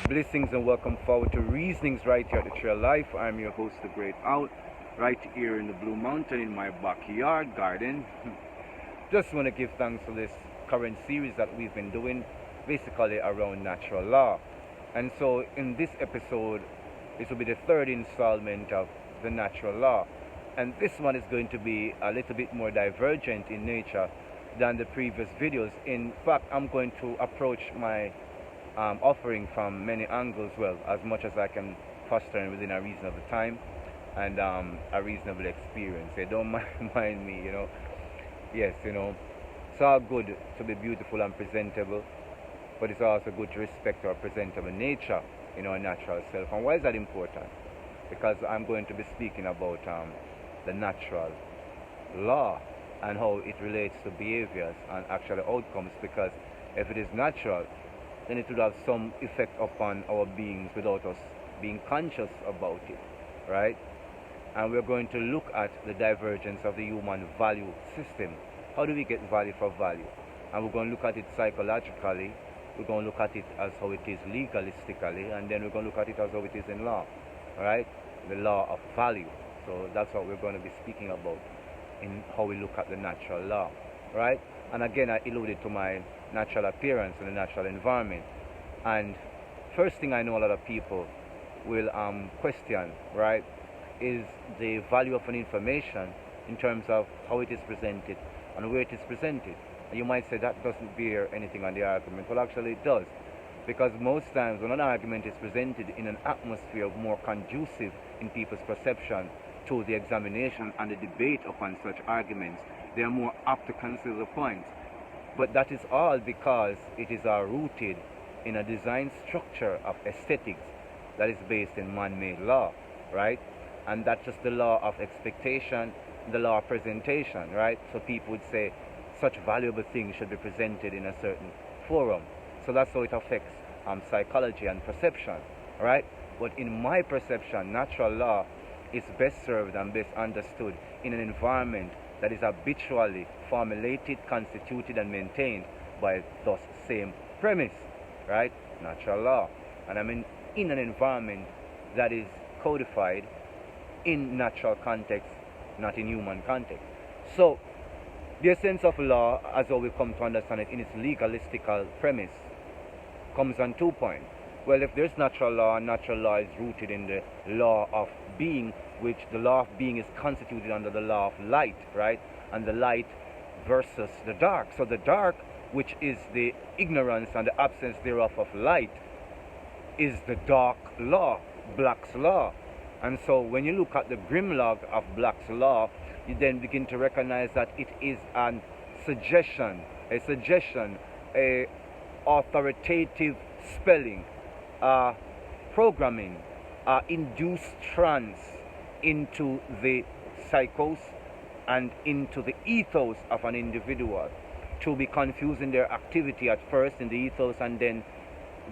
Blessings and welcome forward to Reasonings right here at the Trail Life. I'm your host, The Great Out, right here in the Blue Mountain in my backyard garden. Just want to give thanks for this current series that we've been doing, basically around natural law. And so in this episode, this will be the third installment of the natural law. And this one is going to be a little bit more divergent in nature than the previous videos. In fact, I'm going to approach my offering from many angles, well, as much as I can foster within a reasonable time and a reasonable experience. So don't mind me, Yes, it's all good to be beautiful and presentable, but it's also good to respect our presentable nature, our natural self. And why is that important? Because I'm going to be speaking about the natural law and how it relates to behaviors and actual outcomes, because if it is natural, then it would have some effect upon our beings without us being conscious about it, right? And we're going to look at the divergence of the human value system. How do we get value for value? And we're going to look at it psychologically, we're going to look at it as how it is legalistically, and then we're going to look at it as how it is in law, right? The law of value. So that's what we're going to be speaking about in how we look at the natural law, right? And again, I alluded to my natural appearance and the natural environment. And first thing I know a lot of people will question, right, is the value of an information in terms of how it is presented and where it is presented. And you might say that doesn't bear anything on the argument. Well, actually it does. Because most times when an argument is presented in an atmosphere more conducive in people's perception to the examination and the debate upon such arguments, they are more apt to consider the points. But that is all because it is rooted in a design structure of aesthetics that is based in man-made law, right? And that's just the law of expectation, the law of presentation, right? So people would say such valuable things should be presented in a certain forum. So that's how it affects psychology and perception, right? But in my perception, natural law is best served and best understood in an environment that is habitually formulated, constituted, and maintained by those same premise, right? Natural law. And I mean in an environment that is codified in natural context, not in human context. So the essence of law, as how we come to understand it in its legalistical premise, comes on 2 points. Well, if there's natural law is rooted in the law of being, which the law of being is constituted under the law of light, right? And the light versus the dark. So the dark, which is the ignorance and the absence thereof of light, is the dark law, Black's law. And so when you look at the grim log of Black's law, you then begin to recognize that it is a suggestion, a authoritative spelling, programming, induced trance into the psychos and into the ethos of an individual, to be confused in their activity at first in the ethos, and then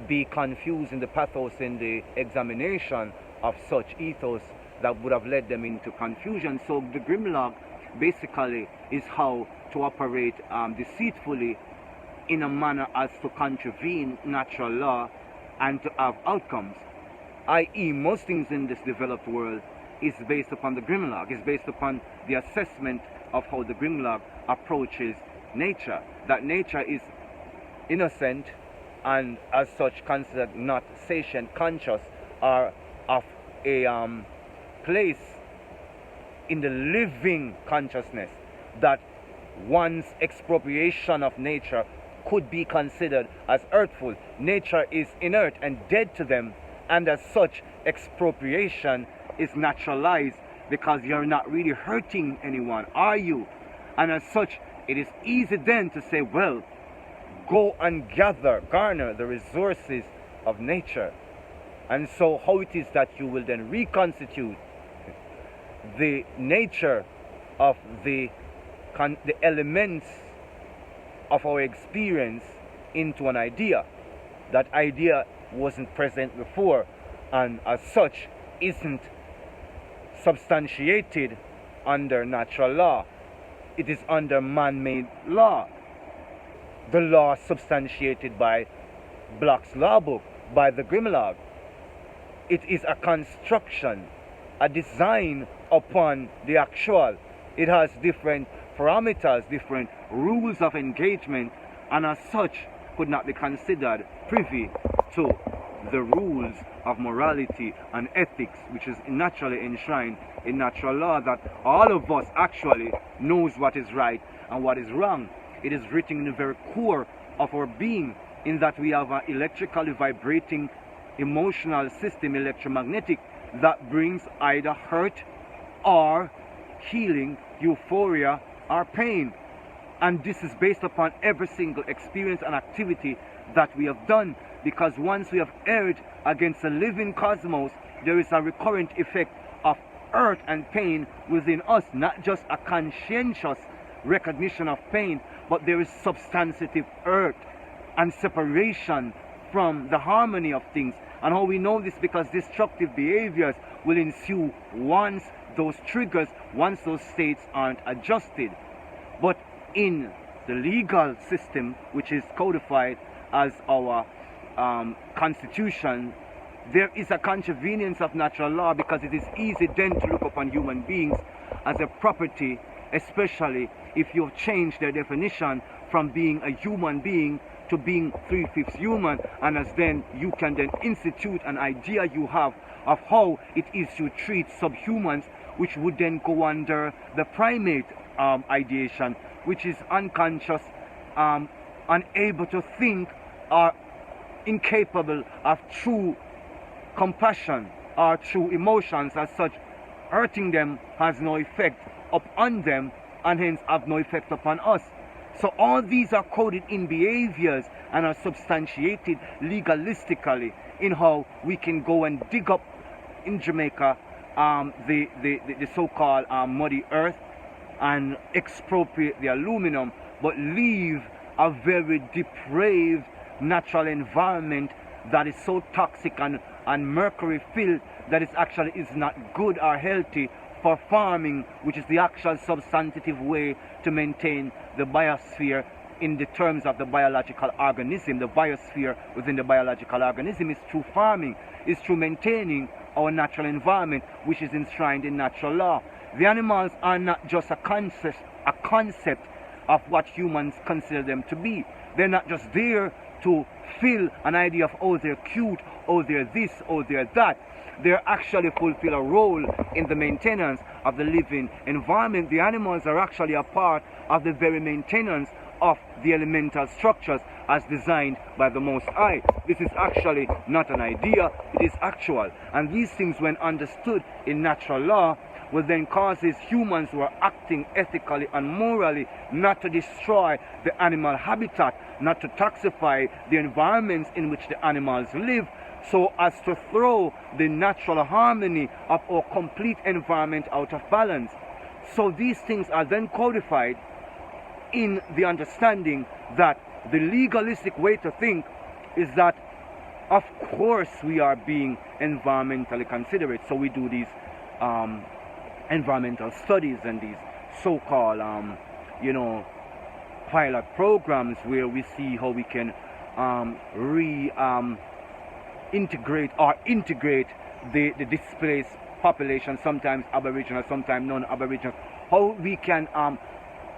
be confused in the pathos in the examination of such ethos that would have led them into confusion. So the Grimlock basically is how to operate deceitfully in a manner as to contravene natural law and to have outcomes, i.e. most things in this developed world is based upon the Grimlock, is based upon the assessment of how the Grimlock approaches nature. That nature is innocent and as such considered not sentient, conscious, or of a place in the living consciousness that one's expropriation of nature could be considered as hurtful. Nature is inert and dead to them, and as such expropriation is naturalized because you're not really hurting anyone, are you? And as such, it is easy then to say, well, go and garner the resources of nature. And so how it is that you will then reconstitute the nature of the elements of our experience into an idea. That idea wasn't present before, and as such isn't substantiated under natural law. It is under man-made law. The law substantiated by Black's law book, by the Grimlog. It is a construction, a design upon the actual. It has different parameters, different rules of engagement, and as such could not be considered privy to the rules of morality and ethics, which is naturally enshrined in natural law, that all of us actually knows what is right and what is wrong. It is written in the very core of our being, in that we have an electrically vibrating emotional system, electromagnetic, that brings either hurt or healing, euphoria or pain. And this is based upon every single experience and activity that we have done, because once we have erred against a living cosmos, there is a recurrent effect of hurt and pain within us, not just a conscientious recognition of pain, but there is substantive hurt and separation from the harmony of things. And how we know this? Because destructive behaviors will ensue once those triggers, once those states aren't adjusted. But in the legal system, which is codified as our constitution, there is a contravenience of natural law, because it is easy then to look upon human beings as a property, especially if you've changed their definition from being a human being to being 3/5 human, and as then you can then institute an idea you have of how it is to treat subhumans, which would then go under the primate ideation, which is unconscious, unable to think, or incapable of true compassion or true emotions. As such, hurting them has no effect upon them, and hence have no effect upon us. So all these are coded in behaviors and are substantiated legalistically in how we can go and dig up in Jamaica the so-called muddy earth and expropriate the aluminum, but leave a very depraved natural environment that is so toxic and mercury filled that it actually is not good or healthy for farming, which is the actual substantive way to maintain the biosphere in the terms of the biological organism. The biosphere within the biological organism is through farming, is through maintaining our natural environment, which is enshrined in natural law. The animals are not just a concept of what humans consider them to be. They're not just there to fill an idea of, oh, they're cute, oh, they're this, oh, they're that. They actually fulfill a role in the maintenance of the living environment. The animals are actually a part of the very maintenance of the elemental structures as designed by the Most High. This is actually not an idea, it is actual. And these things, when understood in natural law, will then causes humans who are acting ethically and morally not to destroy the animal habitat, not to toxify the environments in which the animals live, so as to throw the natural harmony of our complete environment out of balance. So these things are then codified in the understanding that the legalistic way to think is that, of course, we are being environmentally considerate. So we do these environmental studies and these so-called pilot programs where we see how we can integrate the displaced population, sometimes Aboriginal, sometimes non-Aboriginal, how we can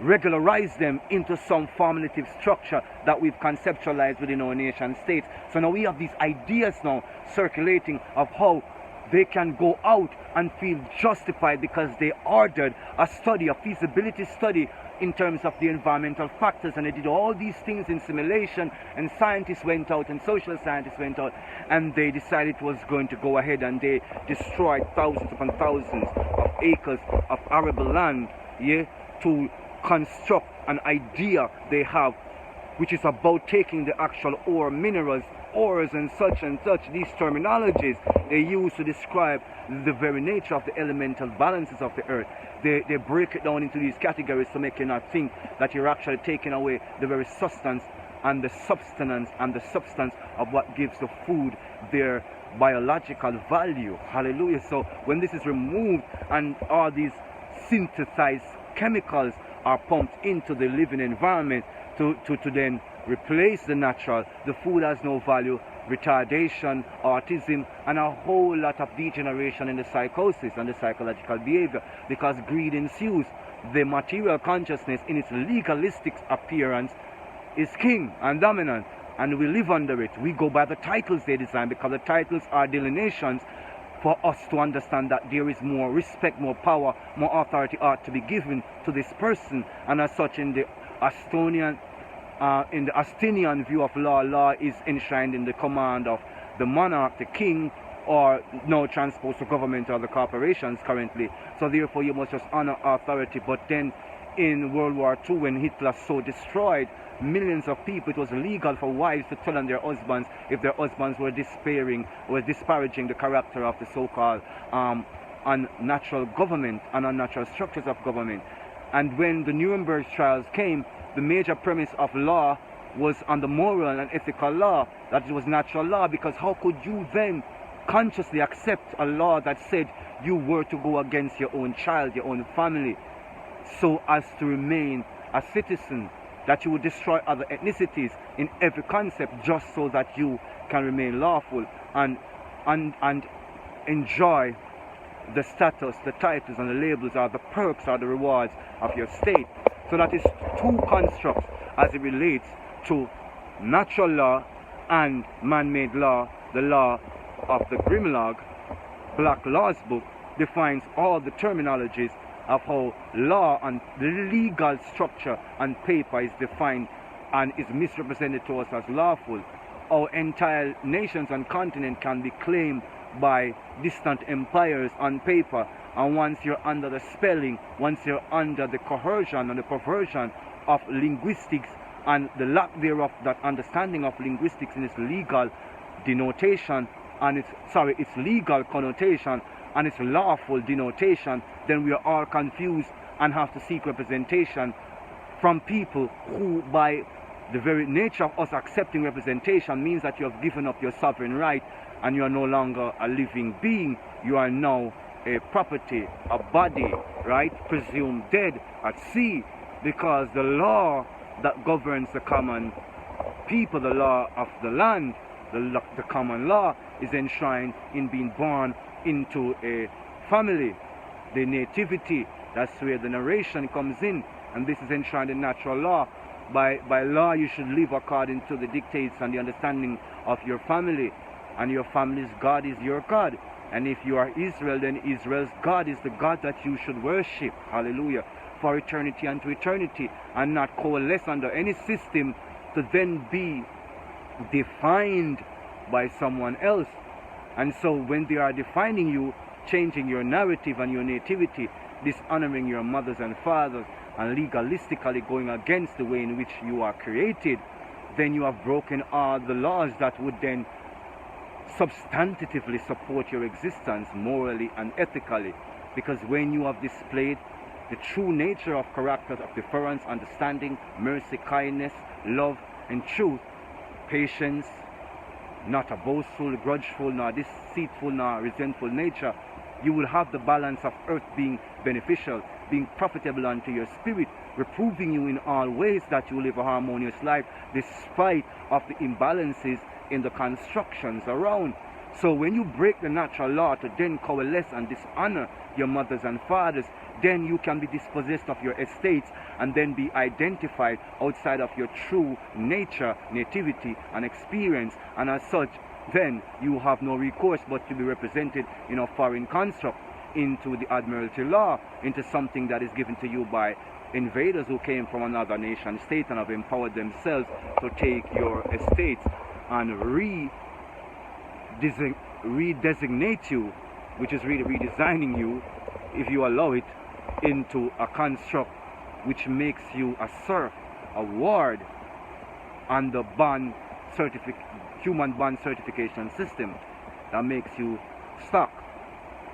regularize them into some formative structure that we've conceptualized within our nation states. So now we have these ideas now circulating of how they can go out and feel justified because they ordered a study, a feasibility study in terms of the environmental factors, and they did all these things in simulation, and scientists went out and social scientists went out and they decided it was going to go ahead, and they destroyed thousands upon thousands of acres of arable land, to construct an idea they have, which is about taking the actual ore minerals, ores and such, these terminologies they use to describe the very nature of the elemental balances of the earth. They break it down into these categories to make you not think that you're actually taking away the very substance and the substance of what gives the food their biological value. Hallelujah. So when this is removed and all these synthesized chemicals are pumped into the living environment to then replace the natural. The food has no value, retardation, autism, and a whole lot of degeneration in the psychosis and the psychological behavior, because greed ensues. The material consciousness in its legalistic appearance is king and dominant, and we live under it. We go by the titles they design, because the titles are delineations for us to understand that there is more respect, more power, more authority ought to be given to this person. And as such, in the Austinian view of law, law is enshrined in the command of the monarch, the king, or now transposed to government or the corporations currently. So therefore you must just honor authority. But then in World War II, when Hitler so destroyed millions of people, it was legal for wives to tell on their husbands if their husbands were disparaging the character of the so-called unnatural government and unnatural structures of government. And when the Nuremberg trials came, the major premise of law was on the moral and ethical law, that it was natural law, because how could you then consciously accept a law that said you were to go against your own child, your own family, so as to remain a citizen, that you would destroy other ethnicities in every concept just so that you can remain lawful and enjoy the status, the titles and the labels, or the perks or the rewards of your state. So that is two constructs as it relates to natural law and man-made law. The law of the Grimlog, Black Laws book, defines all the terminologies of how law and the legal structure on paper is defined and is misrepresented to us as lawful. Our entire nations and continent can be claimed by distant empires on paper, and once you're under the spelling, once you're under the coercion and the perversion of linguistics and the lack thereof, that understanding of linguistics in its legal denotation and its legal connotation and its lawful denotation, then we are all confused and have to seek representation from people who, by the very nature of us accepting representation, means that you have given up your sovereign right and you are no longer a living being. You are now a property, a body, right, presumed dead at sea, because the law that governs the common people, the law of the land, the common law, is enshrined in being born into a family. The nativity, that's where the narration comes in, and this is enshrined in natural law. By law you should live according to the dictates and the understanding of your family, and your family's God is your God. And if you are Israel, then Israel's God is the God that you should worship, hallelujah, for eternity and to eternity, and not coalesce under any system to then be defined by someone else. And so when they are defining you, changing your narrative and your nativity, dishonoring your mothers and fathers, and legalistically going against the way in which you are created, then you have broken all the laws that would then substantively support your existence morally and ethically. Because when you have displayed the true nature of characters of deference, understanding, mercy, kindness, love, and truth, patience, not a boastful, grudgeful, nor deceitful, nor resentful nature, you will have the balance of earth being beneficial, being profitable unto your spirit, reproving you in all ways that you live a harmonious life despite of the imbalances in the constructions around. So when you break the natural law to then coalesce and dishonor your mothers and fathers, then you can be dispossessed of your estates and then be identified outside of your true nature, nativity, and experience. And as such, then you have no recourse but to be represented in a foreign construct, into the Admiralty law, into something that is given to you by invaders who came from another nation state and have empowered themselves to take your estates and redesignate you, which is really redesigning you, if you allow it, into a construct which makes you a serf, a ward on the human bond certification system that makes you stuck.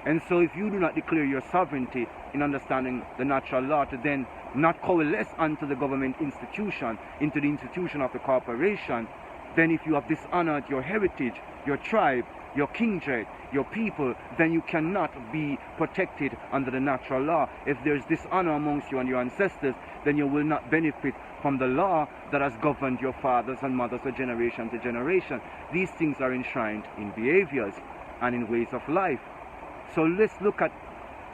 And so if you do not declare your sovereignty in understanding the natural law, to then not coalesce unto the government institution, into the institution of the corporation, then if you have dishonored your heritage, your tribe, your kindred, your people, then you cannot be protected under the natural law. If there's dishonor amongst you and your ancestors, then you will not benefit from the law that has governed your fathers and mothers for generation to generation. These things are enshrined in behaviors and in ways of life. So let's look at,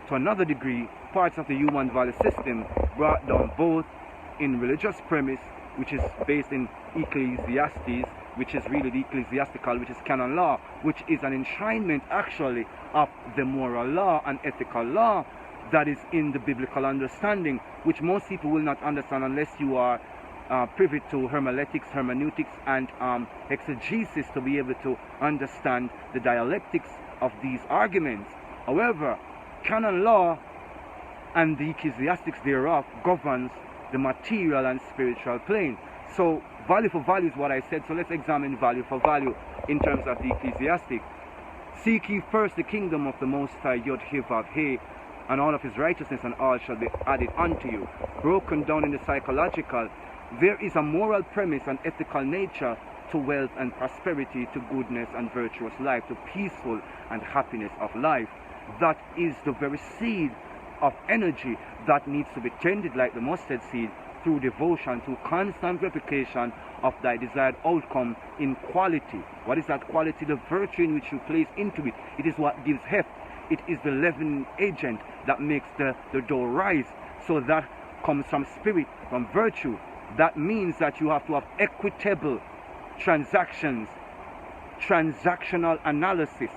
to another degree, parts of the human value system brought down both in religious premise, which is based in Ecclesiastes, which is really the ecclesiastical, which is canon law, which is an enshrinement actually of the moral law and ethical law that is in the biblical understanding, which most people will not understand unless you are privy to hermeneutics, and exegesis to be able to understand the dialectics of these arguments. However, canon law and the ecclesiastics thereof governs the material and spiritual plane. So value for value is what I said. So let's examine value for value in terms of the ecclesiastic. Seek ye first the kingdom of the Most High, Yod He Vav He, and all of his righteousness, and all shall be added unto you. Broken down in the psychological, there is a moral premise and ethical nature to wealth and prosperity, to goodness and virtuous life, to peaceful and happiness of life. That is the very seed of energy that needs to be tended like the mustard seed, through devotion, through constant replication of thy desired outcome in quality. What is that quality? The virtue in which you place into it. It is what gives heft. It is the leavening agent that makes the dough rise. So that comes from spirit, from virtue. That means that you have to have equitable transactions, transactional analysis.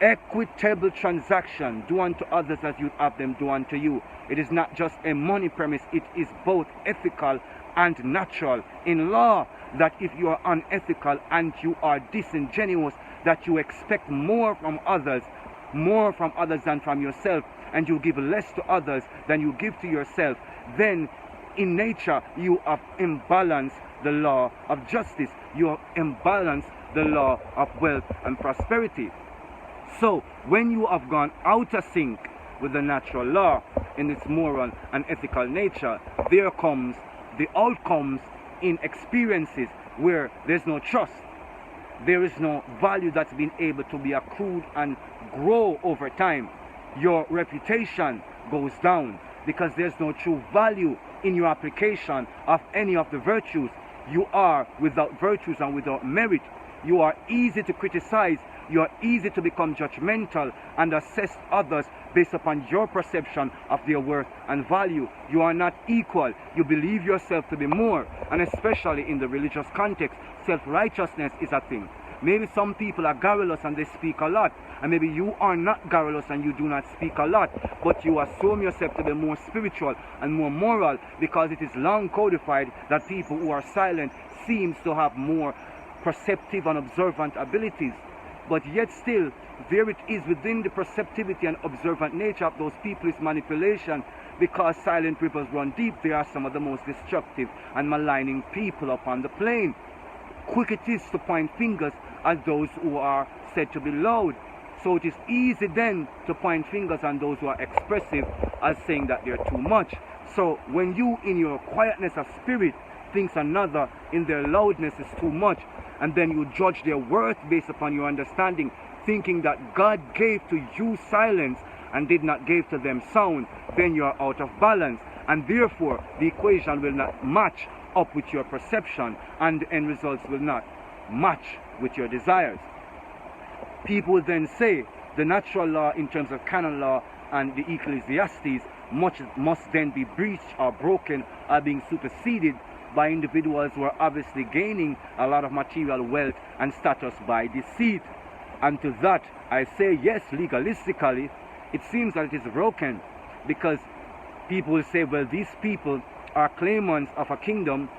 Equitable transaction. Do unto others as you have them do unto you. It is not just a money premise, it is both ethical and natural. In law, that if you are unethical and you are disingenuous, that you expect more from others than from yourself, and you give less to others than you give to yourself, then in nature you have imbalanced the law of justice. You have imbalanced the law of wealth and prosperity. So when you have gone out of sync with the natural law in its moral and ethical nature, there comes the outcomes in experiences where there's no trust. There is no value that's been able to be accrued and grow over time. Your reputation goes down because there's no true value in your application of any of the virtues. You are without virtues and without merit. You are easy to criticize. You are easy to become judgmental and assess others based upon your perception of their worth and value. You are not equal. You believe yourself to be more. And especially in the religious context, self-righteousness is a thing. Maybe some people are garrulous and they speak a lot. And maybe you are not garrulous and you do not speak a lot. But you assume yourself to be more spiritual and more moral, because it is long codified that people who are silent seems to have more perceptive and observant abilities. But yet still, there it is within the perceptivity and observant nature of those people is manipulation, because silent rivers run deep. They are some of the most destructive and maligning people upon the plain. Quick it is to point fingers at those who are said to be loud. So it is easy then to point fingers on those who are expressive as saying that they're too much. So when you in your quietness of spirit thinks another in their loudness is too much, and then you judge their worth based upon your understanding, thinking that God gave to you silence and did not give to them sound, then you are out of balance, and therefore the equation will not match up with your perception, and the end results will not match with your desires. People will then say the natural law in terms of canon law and the Ecclesiastes must then be breached or broken or being superseded by individuals who are obviously gaining a lot of material wealth and status by deceit. And to that I say yes, legalistically it seems that it is broken, because people will say, well, these people are claimants of a kingdom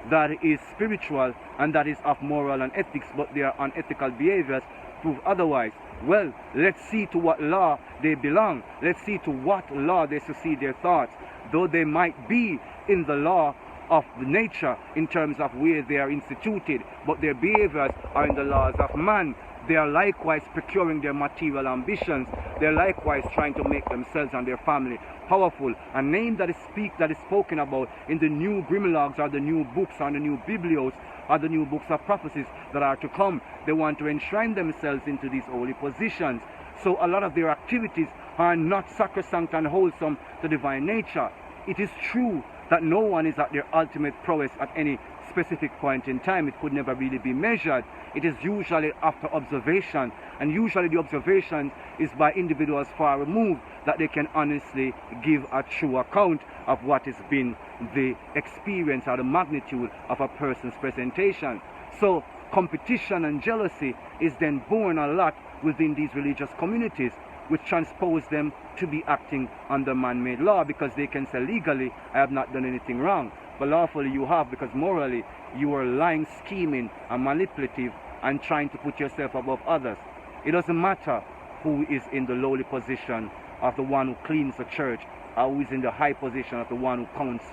that is spiritual and that is of moral and ethics, but their unethical behaviors prove otherwise. Well, let's see to what law they belong. Let's see to what law they succeed their thoughts. Though they might be in the law of the nature in terms of where they are instituted, but their behaviors are in the laws of man. They are likewise procuring their material ambitions. They are likewise trying to make themselves and their family powerful. A name that is spoken about in the new Grimlogs or the new books or the new biblios are the new books of prophecies that are to come. They want to enshrine themselves into these holy positions. So a lot of their activities are not sacrosanct and wholesome to divine nature. It is true that no one is at their ultimate prowess at any specific point in time. It could never really be measured. It is usually after observation, and usually the observation is by individuals far removed that they can honestly give a true account of what has been the experience or the magnitude of a person's presentation. So competition and jealousy is then born a lot within these religious communities, which transpose them to be acting under man-made law, because they can say legally, I have not done anything wrong, but lawfully you have, because morally you are lying, scheming and manipulative and trying to put yourself above others. It doesn't matter who is in the lowly position of the one who cleans the church, or who is in the high position of the one who counts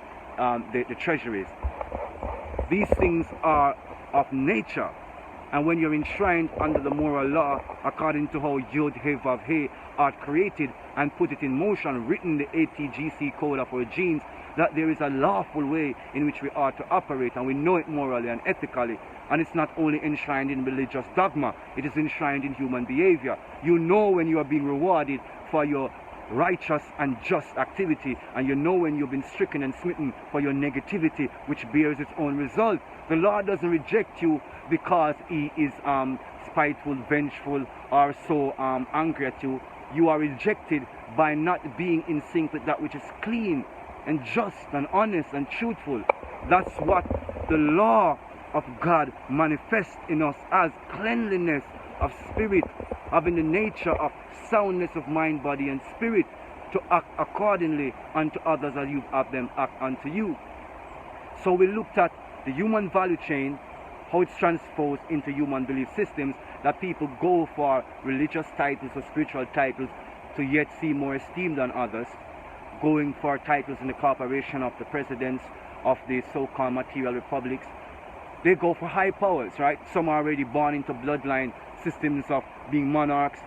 the treasuries. These things are of nature. And when you're enshrined under the moral law, according to how Yod He Vav He art created and put it in motion, written the ATGC code of our genes, that there is a lawful way in which we are to operate, and we know it morally and ethically. And it's not only enshrined in religious dogma, it is enshrined in human behavior. You know when you are being rewarded for your righteous and just activity, and you know when you've been stricken and smitten for your negativity, which bears its own result. The Lord doesn't reject you because He is spiteful, vengeful, or so angry at you. You are rejected by not being in sync with that which is clean and just and honest and truthful. That's what the law of God manifests in us as cleanliness of spirit, having the nature of soundness of mind, body and spirit, to act accordingly unto others as you have them act unto you. So we looked at the human value chain, how it's transposed into human belief systems, that people go for religious titles or spiritual titles to yet seem more esteemed than others, going for titles in the corporation of the presidents of the so-called material republics. They go for high powers, right? Some are already born into bloodline systems of being monarchs,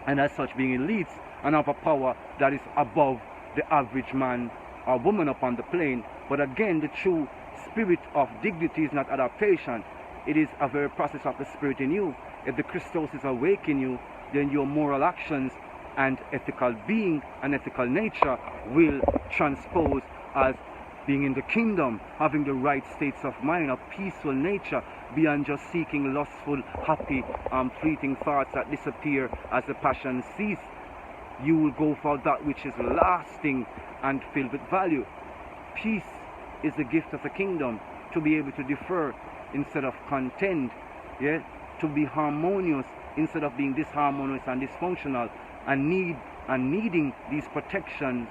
and as such being elites, and have a power that is above the average man or woman upon the plane. But again, the true spirit of dignity is not adaptation. It is a very process of the spirit in you. If the Christos is awake in you, then your moral actions and ethical being and ethical nature will transpose as being in the kingdom, having the right states of mind, of peaceful nature, beyond just seeking lustful, happy, fleeting thoughts that disappear as the passions cease. You will go for that which is lasting and filled with value. Peace is the gift of the kingdom, to be able to defer instead of contend, yeah, to be harmonious instead of being disharmonious and dysfunctional, and needing these protections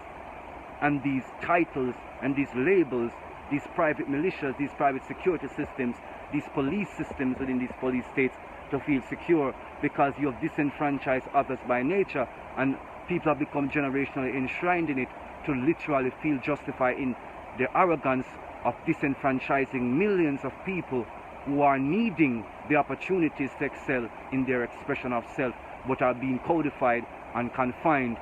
and these titles and these labels, these private militias, these private security systems, these police systems within these police states, to feel secure, because you have disenfranchised others by nature, and people have become generationally enshrined in it to literally feel justified in their arrogance of disenfranchising millions of people who are needing the opportunities to excel in their expression of self, but are being codified and confined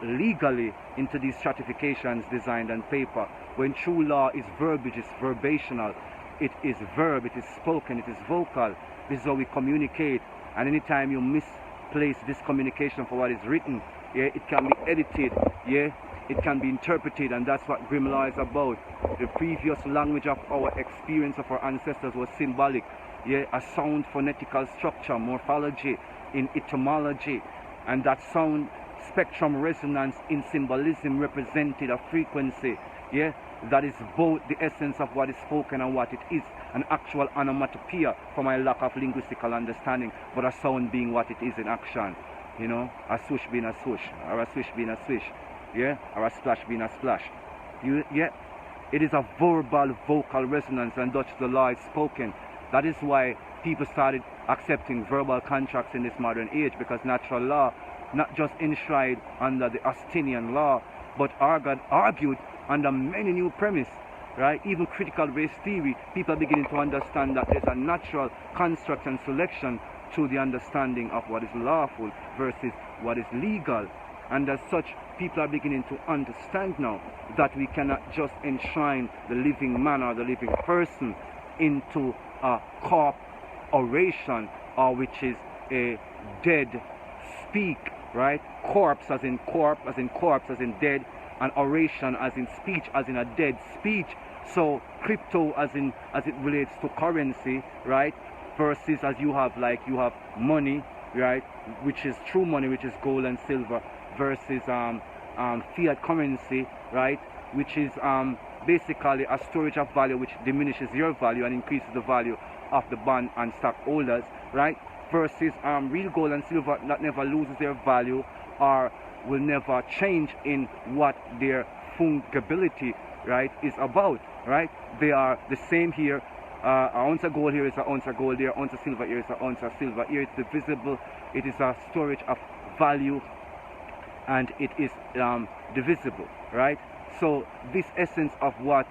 legally into these stratifications designed on paper, when true law is verbiage, is verbational, it is verb, it is spoken, it is vocal. This is how we communicate, and anytime you misplace this communication for what is written, yeah, it can be edited, yeah, it can be interpreted, and that's what grim law is about. The previous language of our experience of our ancestors was symbolic, yeah, a sound phonetical structure, morphology, in etymology, and that sound spectrum resonance in symbolism represented a frequency, yeah, that is both the essence of what is spoken and what it is, an actual onomatopoeia for my lack of linguistical understanding, but a sound being what it is in action, you know, a swoosh being a swoosh, or a swish being a swish, yeah, or a splash being a splash. Yeah, it is a verbal vocal resonance, and thus the law is spoken. That is why people started accepting verbal contracts in this modern age, because natural law, not just enshrined under the Austinian law, but argued under many new premises, right? Even critical race theory, people are beginning to understand that there's a natural construct and selection to the understanding of what is lawful versus what is legal. And as such, people are beginning to understand now that we cannot just enshrine the living man or the living person into a corporation, or which is a dead speak, right? Corpse as in corpse, as in corpse, as in dead, and oration as in speech, as in a dead speech. So crypto as it relates to currency, right? Versus as you have money, right, which is true money, which is gold and silver, versus fiat currency, right, which is basically a storage of value which diminishes your value and increases the value of the bond and stockholders, right, versus real gold and silver that never loses their value or will never change in what their fungibility, right, is about, right? They are the same here. An ounce of gold here is an ounce of gold there, an ounce of silver here is an ounce of silver here. It's divisible. It is a storage of value, and it is divisible, right? So this essence of what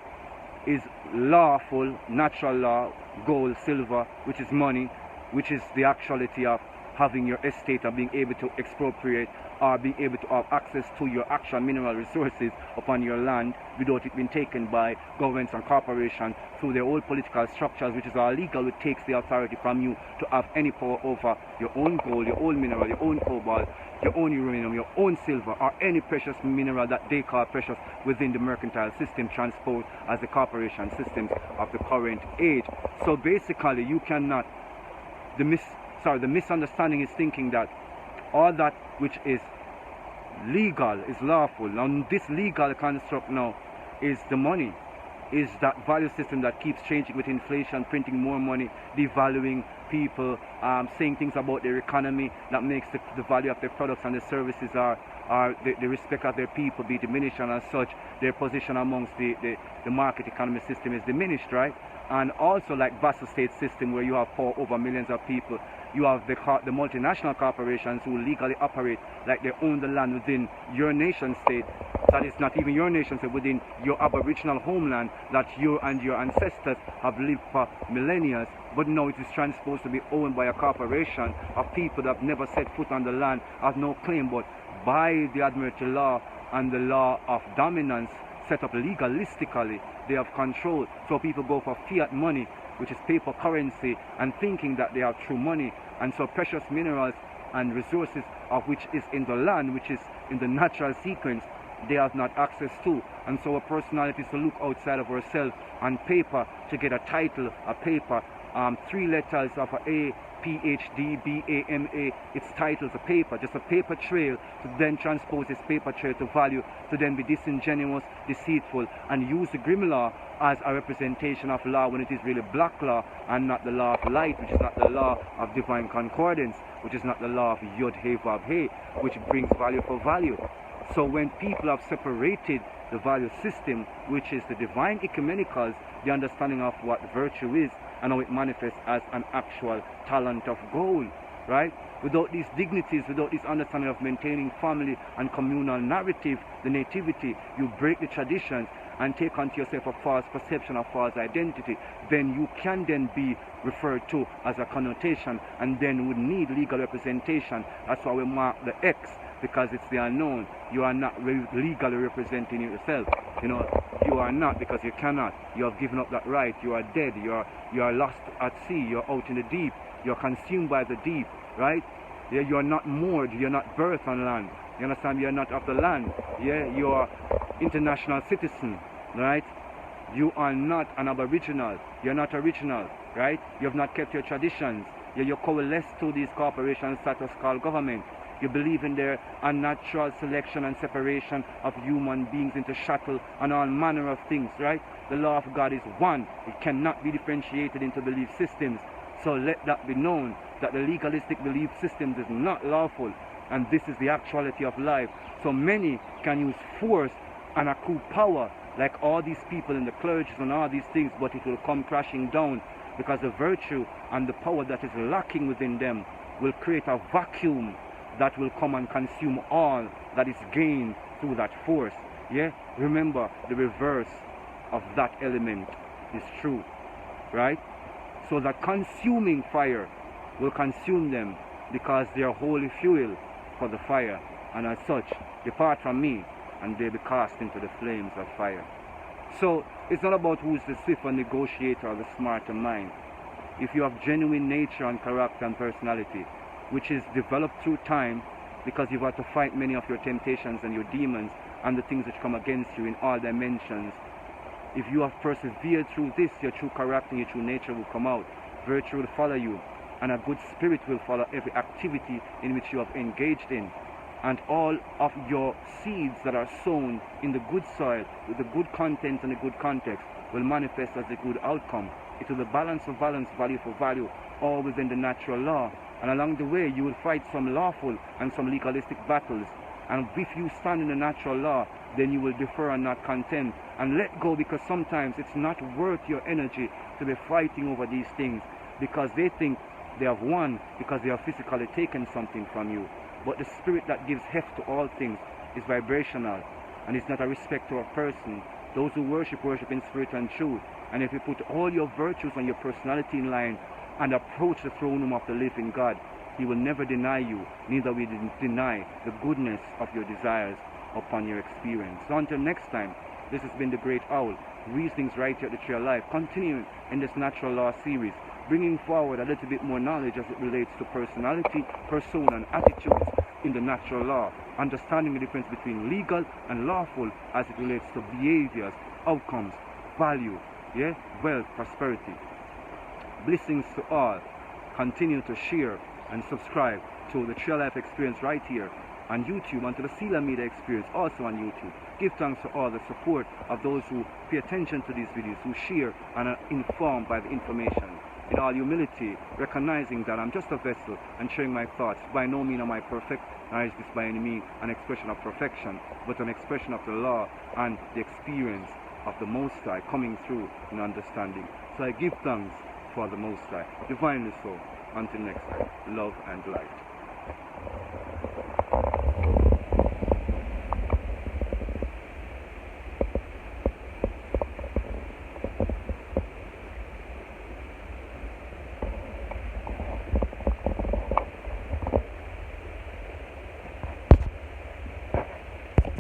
is lawful, natural law, gold, silver, which is money, which is the actuality of having your estate and being able to expropriate or being able to have access to your actual mineral resources upon your land without it being taken by governments and corporations through their old political structures, which is all legal, which takes the authority from you to have any power over your own gold, your own mineral, your own cobalt, your own uranium, your own silver, or any precious mineral that they call precious within the mercantile system, transport as the corporation systems of the current age. So basically you cannot, the misunderstanding is thinking that all that which is legal is lawful. Now this legal construct now is the money, is that value system that keeps changing with inflation, printing more money, devaluing people, saying things about their economy that makes the value of their products and their services or the respect of their people be diminished, and as such their position amongst the market economy system is diminished, right? And also like vassal state system where you have power over millions of people. You have the multinational corporations who legally operate like they own the land within your nation state, that is not even your nation state, within your aboriginal homeland that you and your ancestors have lived for millennia, but now it is transposed to be owned by a corporation of people that have never set foot on the land, have no claim, but by the admiralty law and the law of dominance set up legalistically, they have control. So people go for fiat money, which is paper currency, and thinking that they have true money. And so precious minerals and resources of which is in the land, which is in the natural sequence, they have not access to. And so our personality is to look outside of ourselves on paper to get a title, a paper, 3 letters of a PhD, BAMA, its titles, a paper, just a paper trail, to then transpose this paper trail to value, to then be disingenuous, deceitful, and use the grim law as a representation of law when it is really black law and not the law of light, which is not the law of divine concordance, which is not the law of Yod He Vav He, which brings value for value. So when people have separated the value system, which is the divine ecumenicals, the understanding of what virtue is and how it manifests as an actual talent of gold, right? Without these dignities, without this understanding of maintaining family and communal narrative, the nativity, you break the traditions and take onto yourself a false perception, a false identity, then you can then be referred to as a connotation and then would need legal representation. That's why we mark the X, because it's the unknown. You are not legally representing yourself. You know, you are not, because you cannot. You have given up that right. You are dead. You are lost at sea. You're out in the deep. You're consumed by the deep, right? Yeah, you are not moored. You're not birthed on land. You understand? You're not of the land. Yeah, you are international citizen, right? You are not an aboriginal. You're not original, right? You have not kept your traditions. You're coalesced to these corporations status called government. You believe in their unnatural selection and separation of human beings into shuttle and all manner of things, right? The law of God is one. It cannot be differentiated into belief systems. So let that be known, that the legalistic belief systems is not lawful, and this is the actuality of life. So many can use force and accrue power, like all these people in the clergy and all these things, but it will come crashing down, because the virtue and the power that is lacking within them will create a vacuum that will come and consume all that is gained through that force. Yeah, remember, the reverse of that element is true, right? So that consuming fire will consume them, because they are holy fuel for the fire, and as such depart from me and they be cast into the flames of fire. So it's not about who's the swifter negotiator or the smarter mind. If you have genuine nature and character and personality, which is developed through time, because you've had to fight many of your temptations and your demons and the things which come against you in all dimensions. If you have persevered through this, your true character, your true nature will come out. Virtue will follow you, and a good spirit will follow every activity in which you have engaged in. And all of your seeds that are sown in the good soil, with the good content and the good context, will manifest as a good outcome. It will be balance for balance, value for value, all within the natural law. And along the way, you will fight some lawful and some legalistic battles. And if you stand in the natural law, then you will defer and not contend. And let go, because sometimes it's not worth your energy to be fighting over these things, because they think they have won because they have physically taken something from you. But the spirit that gives heft to all things is vibrational, and it's not a respecter of person. Those who worship, worship in spirit and truth. And if you put all your virtues and your personality in line and approach the throne room of the living God, He will never deny you, neither will He deny the goodness of your desires upon your experience. So until next time, this has been the Great Owl, Reasonings right here at the Tree of Life, continuing in this natural law series, bringing forward a little bit more knowledge as it relates to personality, persona, and attitudes in the natural law, understanding the difference between legal and lawful as it relates to behaviors, outcomes, value, wealth, prosperity. Blessings to all. Continue to share and subscribe to the Tree of Life Experience right here on YouTube, and to the Sealer Media Experience also on YouTube. Give thanks for all the support of those who pay attention to these videos, who share and are informed by the information. In all humility, recognizing that I'm just a vessel and sharing my thoughts. By no means am I perfect, nor is this by any means an expression of perfection, but an expression of the law and the experience of the Most High coming through in understanding. So I give thanks for the Most High, divinely so. Until next time, love and light.